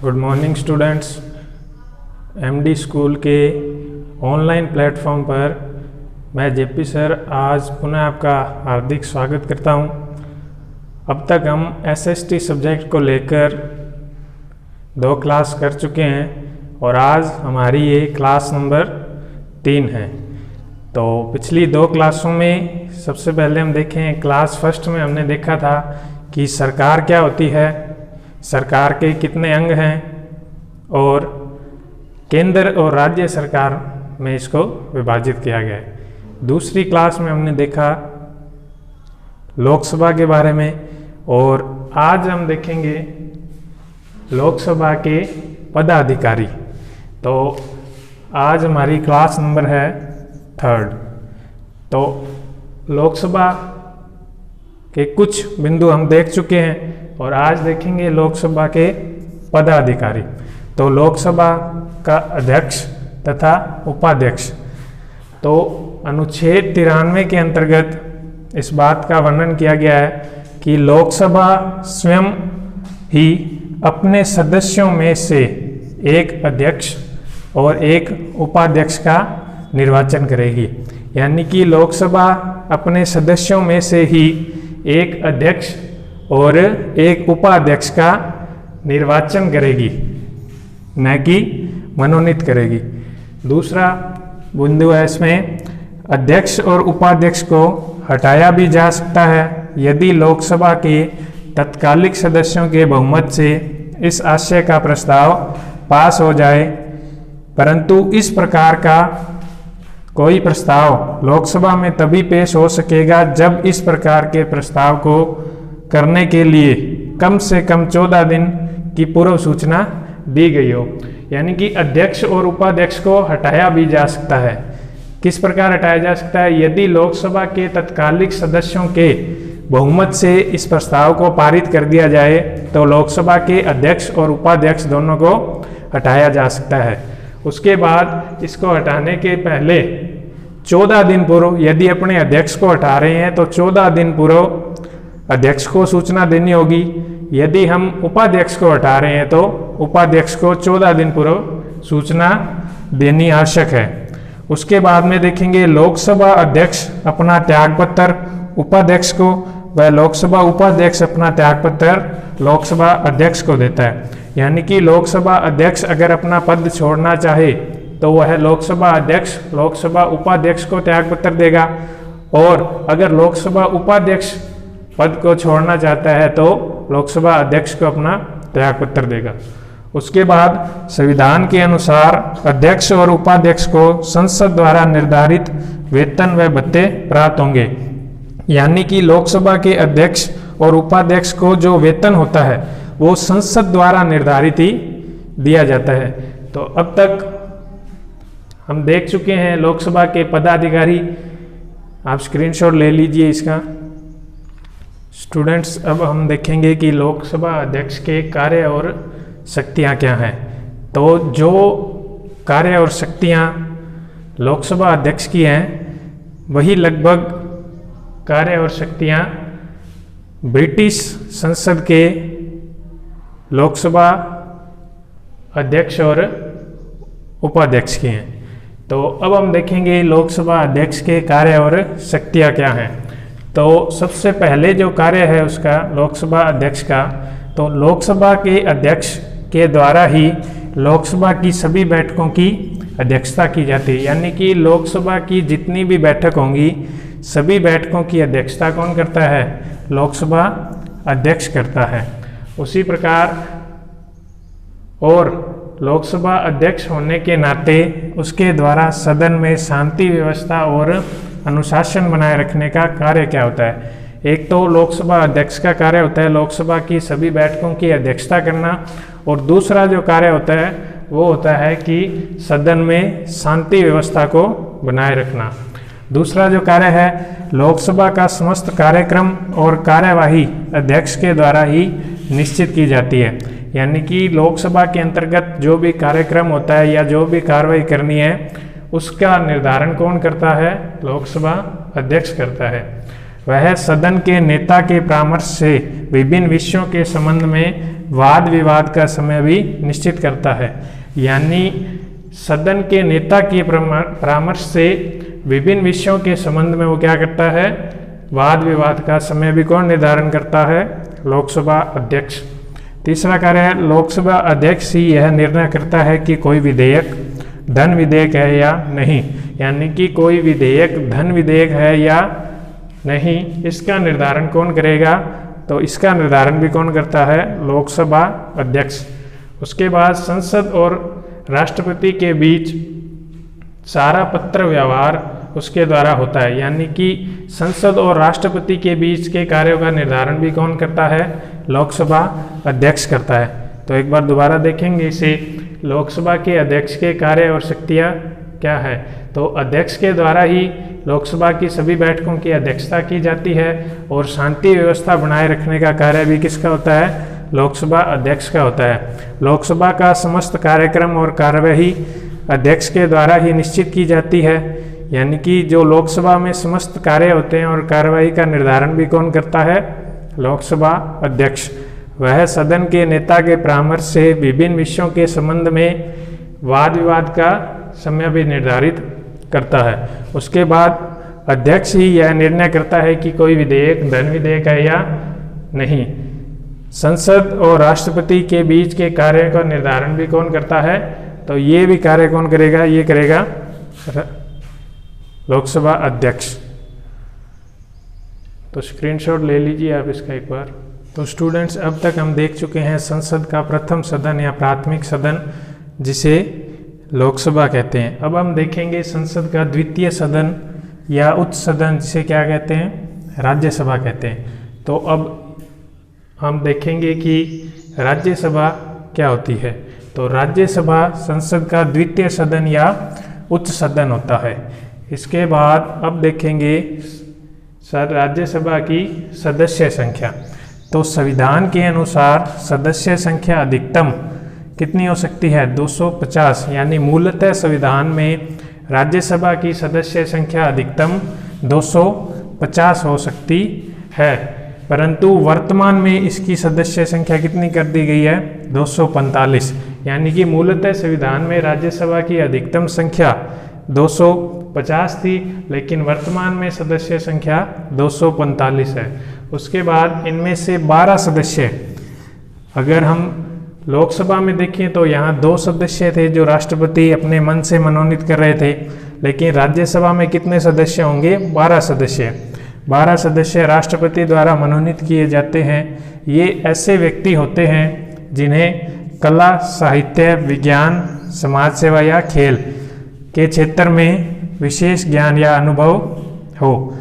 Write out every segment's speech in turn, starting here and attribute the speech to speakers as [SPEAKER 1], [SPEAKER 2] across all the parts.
[SPEAKER 1] Good morning students. MD school के online platform पर मैं जेपी सर आज पुनः आपका हार्दिक स्वागत करता हूं। अब तक हम एसएसटी सब्जेक्ट को लेकर 2 क्लास कर चुके हैं और आज हमारी ये क्लास नंबर 3 है। तो पिछली 2 क्लासों में सबसे पहले हम देखें, क्लास फर्स्ट में हमने देखा था कि सरकार क्या होती है, सरकार के कितने अंग हैं और केंद्र और राज्य सरकार में इसको विभाजित किया गया है। दूसरी क्लास में हमने देखा लोकसभा के बारे में और आज हम देखेंगे लोकसभा के पदाधिकारी। तो आज हमारी क्लास नंबर है 3rd। तो लोकसभा के कुछ बिंदु हम देख चुके हैं और आज देखेंगे लोकसभा के पदाधिकारी। तो लोकसभा का अध्यक्ष तथा उपाध्यक्ष। तो अनुच्छेद 93 के अंतर्गत इस बात का वर्णन किया गया है कि लोकसभा स्वयं ही अपने सदस्यों में से एक अध्यक्ष और एक उपाध्यक्ष का निर्वाचन करेगी। यानी कि लोकसभा अपने सदस्यों में से ही एक अध्यक्ष और एक उपाध्यक्ष का निर्वाचन करेगी, न कि मनोनीत करेगी। दूसरा बिंदु है इसमें, अध्यक्ष और उपाध्यक्ष को हटाया भी जा सकता है यदि लोकसभा के तत्कालिक सदस्यों के बहुमत से इस आशय का प्रस्ताव पास हो जाए। परंतु इस प्रकार का कोई प्रस्ताव लोकसभा में तभी पेश हो सकेगा जब इस प्रकार के प्रस्ताव को करने के लिए कम से कम 14 दिन की पूर्व सूचना दी गई हो। यानी कि अध्यक्ष और उपाध्यक्ष को हटाया भी जा सकता है। किस प्रकार हटाया जा सकता है? यदि लोकसभा के तत्कालिक सदस्यों के बहुमत से इस प्रस्ताव को पारित कर दिया जाए तो लोकसभा के अध्यक्ष और उपाध्यक्ष दोनों को हटाया जा सकता है। उसके बाद इसको हटाने के पहले 14 दिन पूर्व, यदि अपने अध्यक्ष को हटा रहे हैं तो 14 दिन पूर्व अध्यक्ष को सूचना देनी होगी। यदि हम उपाध्यक्ष को हटा रहे हैं तो उपाध्यक्ष को 14 दिन पूर्व सूचना देनी आवश्यक है। उसके बाद में देखेंगे लोकसभा अध्यक्ष अपना त्यागपत्र उपाध्यक्ष को व लोकसभा उपाध्यक्ष अपना त्यागपत्र लोकसभा अध्यक्ष को देता है। यानी कि लोकसभा अध्यक्ष अगर अपना पद छोड़ना चाहे तो वह लोकसभा अध्यक्ष लोकसभा उपाध्यक्ष को त्यागपत्र देगा, और अगर लोकसभा उपाध्यक्ष पद को छोड़ना चाहता है तो लोकसभा अध्यक्ष को अपना त्यागपत्र देगा। उसके बाद संविधान के अनुसार अध्यक्ष और उपाध्यक्ष को संसद द्वारा निर्धारित वेतन व भत्ते प्राप्त होंगे। यानी कि लोकसभा के अध्यक्ष और उपाध्यक्ष को जो वेतन होता है वो संसद द्वारा निर्धारित ही दिया जाता है। तो अब तक हम देख चुके हैं लोकसभा के पदाधिकारी। आप स्क्रीनशॉट ले लीजिए इसका। स्टूडेंट्स, अब हम देखेंगे कि लोकसभा अध्यक्ष के कार्य और शक्तियां क्या हैं। तो जो कार्य और शक्तियां लोकसभा अध्यक्ष की हैं वही लगभग कार्य और शक्तियां ब्रिटिश संसद के लोकसभा अध्यक्ष और उपाध्यक्ष की हैं। तो अब हम देखेंगे लोकसभा अध्यक्ष के कार्य और शक्तियां क्या हैं। तो सबसे पहले जो कार्य है उसका लोकसभा अध्यक्ष का, तो लोकसभा के अध्यक्ष के द्वारा ही लोकसभा की सभी बैठकों की अध्यक्षता की जाती है। यानी कि लोकसभा की जितनी भी बैठक होंगी सभी बैठकों की अध्यक्षता कौन करता है? लोकसभा अध्यक्ष करता है। उसी प्रकार और लोकसभा अध्यक्ष होने के नाते उसके द्वारा सदन में शांति व्यवस्था और अनुशासन बनाए रखने का कार्य क्या होता है? एक तो लोकसभा अध्यक्ष का कार्य होता है लोकसभा की सभी बैठकों की अध्यक्षता करना, और दूसरा जो कार्य होता है वो होता है कि सदन में शांति व्यवस्था को बनाए रखना। दूसरा जो कार्य है, लोकसभा का समस्त कार्यक्रम और कार्यवाही अध्यक्ष के द्वारा ही निश्चित की जाती है। यानी कि लोकसभा के अंतर्गत जो भी कार्यक्रम होता है या जो भी कार्रवाई करनी है उसका निर्धारण कौन करता है? लोकसभा अध्यक्ष करता है। वह सदन के नेता के परामर्श से विभिन्न विषयों के संबंध में वाद विवाद का समय भी निश्चित करता है। यानी सदन के नेता के परामर्श से विभिन्न विषयों के संबंध में वो क्या करता है, वाद विवाद का समय भी कौन निर्धारण करता है, लोकसभा अध्यक्ष। तीसरा कार्य है लोकसभा अध्यक्ष ही यह निर्णय करता है कि कोई विधेयक धन विधेयक है या नहीं, यानी कि कोई विधेयक धन विधेयक है या नहीं, इसका निर्धारण कौन करेगा, तो इसका निर्धारण भी कौन करता है, लोकसभा अध्यक्ष। उसके बाद संसद और राष्ट्रपति के बीच सारा पत्र व्यवहार उसके द्वारा होता है, यानी कि संसद और राष्ट्रपति के बीच के कार्यों का निर्धारण भी कौन करता है, लोकसभा अध्यक्ष करता है। तो एक बार दोबारा देखेंगे इसे, लोकसभा के अध्यक्ष के कार्य और शक्तियाँ क्या है, तो अध्यक्ष के द्वारा ही लोकसभा की सभी बैठकों की अध्यक्षता की जाती है और शांति व्यवस्था बनाए रखने का कार्य भी किसका होता है, लोकसभा अध्यक्ष का होता है। लोकसभा का समस्त कार्यक्रम और कार्यवाही अध्यक्ष के द्वारा ही निश्चित की जाती है, यानी कि जो लोकसभा में समस्त कार्य होते हैं और कार्यवाही का निर्धारण भी कौन करता है, लोकसभा अध्यक्ष। वह सदन के नेता के परामर्श से विभिन्न विषयों के संबंध में वाद विवाद का समय भी निर्धारित करता है। उसके बाद अध्यक्ष ही यह निर्णय करता है कि कोई विधेयक धन विधेयक है या नहीं। संसद और राष्ट्रपति के बीच के कार्य का निर्धारण भी कौन करता है, तो ये भी कार्य कौन करेगा, ये करेगा लोकसभा अध्यक्ष। तो स्क्रीनशॉट ले लीजिए आप इसका एक बार। तो स्टूडेंट्स, अब तक हम देख चुके हैं संसद का प्रथम सदन या प्राथमिक सदन, जिसे लोकसभा कहते हैं। अब हम देखेंगे संसद का द्वितीय सदन या उच्च सदन, जिसे क्या कहते हैं, राज्यसभा कहते हैं। तो अब हम देखेंगे कि राज्यसभा क्या होती है। तो राज्यसभा संसद का द्वितीय सदन या उच्च सदन होता है। इसके बाद अब देखेंगे राज्यसभा की सदस्य संख्या। तो संविधान के अनुसार सदस्य संख्या अधिकतम कितनी हो सकती है, 250, यानी मूलतः संविधान में राज्यसभा की सदस्य संख्या अधिकतम 250 हो सकती है, परंतु वर्तमान में इसकी सदस्य संख्या कितनी कर दी गई है, 245। यानी कि मूलतः संविधान में राज्यसभा की अधिकतम संख्या 250 थी, लेकिन वर्तमान में सदस्य संख्या 245 है। उसके बाद इनमें से 12 सदस्य, अगर हम लोकसभा में देखें तो यहाँ 2 सदस्य थे जो राष्ट्रपति अपने मन से मनोनीत कर रहे थे, लेकिन राज्यसभा में कितने सदस्य होंगे, 12 सदस्य। 12 सदस्य राष्ट्रपति द्वारा मनोनीत किए जाते हैं। ये ऐसे व्यक्ति होते हैं जिन्हें कला, साहित्य, विज्ञान, समाज सेवा या खेल के क्षेत्र में विशेष ज्ञान या अनुभव हो।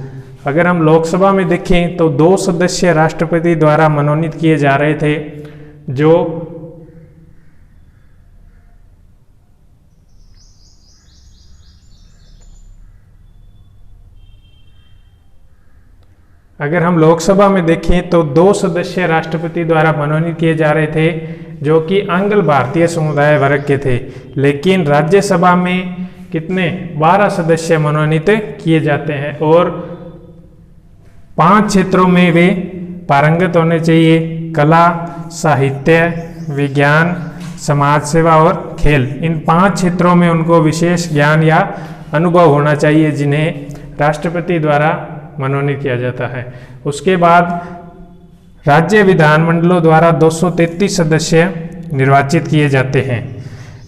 [SPEAKER 1] अगर हम लोकसभा में देखें तो 2 सदस्य राष्ट्रपति द्वारा मनोनीत किए जा रहे थे, जो अगर हम लोकसभा में देखें तो 2 सदस्य राष्ट्रपति द्वारा मनोनीत किए जा रहे थे, जो कि आंग्ल भारतीय समुदाय वर्ग के थे। लेकिन राज्यसभा में कितने, 12 सदस्य मनोनीत किए जाते हैं और 5 क्षेत्रों में वे पारंगत होने चाहिए, कला, साहित्य, विज्ञान, समाज सेवा और खेल। इन 5 क्षेत्रों में उनको विशेष ज्ञान या अनुभव होना चाहिए, जिन्हें राष्ट्रपति द्वारा मनोनीत किया जाता है। उसके बाद राज्य विधानमंडलों द्वारा 233 सदस्य निर्वाचित किए जाते हैं।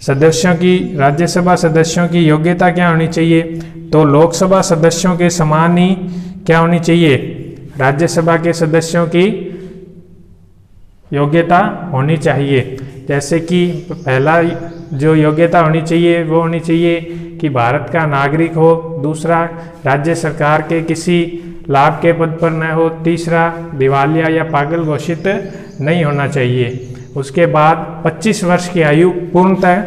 [SPEAKER 1] सदस्यों की, राज्यसभा सदस्यों की योग्यता क्या होनी चाहिए, तो लोकसभा सदस्यों के समान ही क्या होनी चाहिए, राज्यसभा के सदस्यों की योग्यता होनी चाहिए। जैसे कि पहला जो योग्यता होनी चाहिए वो होनी चाहिए कि भारत का नागरिक हो, दूसरा राज्य सरकार के किसी लाभ के पद पर न हो, तीसरा दिवालिया या पागल घोषित नहीं होना चाहिए। उसके बाद 25 वर्ष की आयु पूर्णतः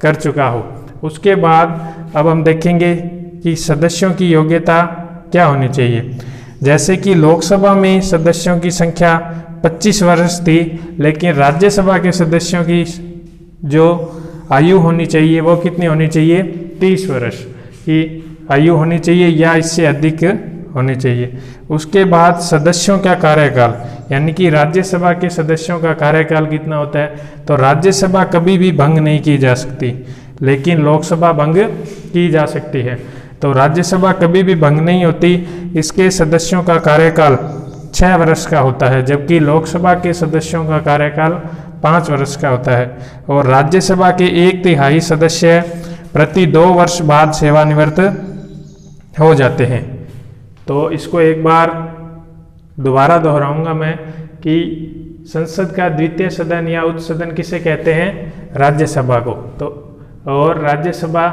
[SPEAKER 1] कर चुका हो। उसके बाद अब हम देखेंगे कि सदस्यों की योग्यता क्या होनी चाहिए। जैसे कि लोकसभा में सदस्यों की संख्या 25 वर्ष थी, लेकिन राज्यसभा के सदस्यों की जो आयु होनी चाहिए वो कितनी होनी चाहिए, 30 वर्ष की आयु होनी चाहिए या इससे अधिक होनी चाहिए। उसके बाद सदस्यों का कार्यकाल, यानी कि राज्यसभा के सदस्यों का कार्यकाल कितना होता है, तो राज्यसभा कभी भी भंग नहीं की जा सकती, लेकिन लोकसभा भंग की जा सकती है। तो राज्यसभा कभी भी भंग नहीं होती। इसके सदस्यों का कार्यकाल 6 वर्ष का होता है, जबकि लोकसभा के सदस्यों का कार्यकाल 5 वर्ष का होता है। और राज्यसभा के 1/3 सदस्य प्रति 2 वर्ष बाद सेवानिवृत्त हो जाते हैं। तो इसको एक बार दोबारा दोहराऊंगा मैं कि संसद का द्वितीय सदन या उच्च सदन किसे कहते हैं, राज्यसभा को। तो और राज्यसभा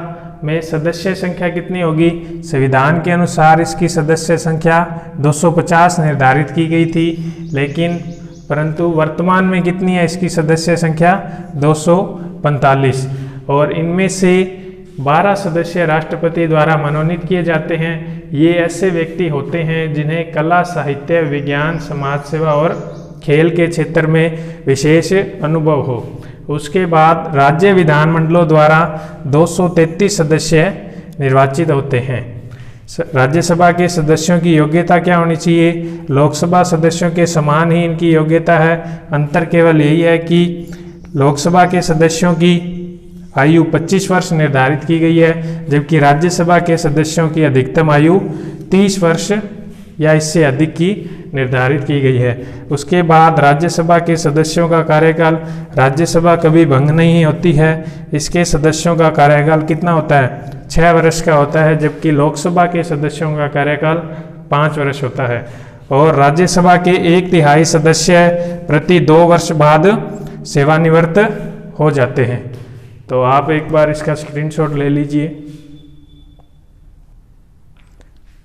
[SPEAKER 1] में सदस्य संख्या कितनी होगी, संविधान के अनुसार इसकी सदस्य संख्या 250 निर्धारित की गई थी, लेकिन परंतु वर्तमान में कितनी है इसकी सदस्य संख्या, 245। और इनमें से 12 सदस्य राष्ट्रपति द्वारा मनोनीत किए जाते हैं। ये ऐसे व्यक्ति होते हैं जिन्हें कला, साहित्य, विज्ञान, समाज सेवा और खेल के क्षेत्र में विशेष अनुभव हो। उसके बाद राज्य विधानमंडलों द्वारा 233 सदस्य निर्वाचित होते हैं। राज्यसभा के सदस्यों की योग्यता क्या होनी चाहिए, लोकसभा सदस्यों के समान ही इनकी योग्यता है। अंतर केवल यही है कि लोकसभा के सदस्यों की आयु 25 वर्ष निर्धारित की गई है, जबकि राज्यसभा के सदस्यों की अधिकतम आयु 30 वर्ष या इससे अधिक की निर्धारित की गई है। उसके बाद राज्यसभा के सदस्यों का कार्यकाल, राज्यसभा कभी भंग नहीं होती है। इसके सदस्यों का कार्यकाल कितना होता है, 6 वर्ष का होता है, जबकि लोकसभा के सदस्यों का कार्यकाल 5 वर्ष होता है। और राज्यसभा के 1/3 सदस्य प्रति 2 वर्ष बाद सेवानिवृत्त हो जाते हैं। तो आप एक बार इसका स्क्रीनशॉट ले लीजिए।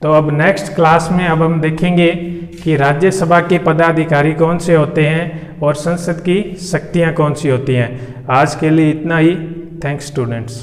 [SPEAKER 1] तो अब नेक्स्ट क्लास में अब हम देखेंगे कि राज्यसभा के पदाधिकारी कौन से होते हैं और संसद की शक्तियां कौन सी होती हैं। आज के लिए इतना ही। Thanks students.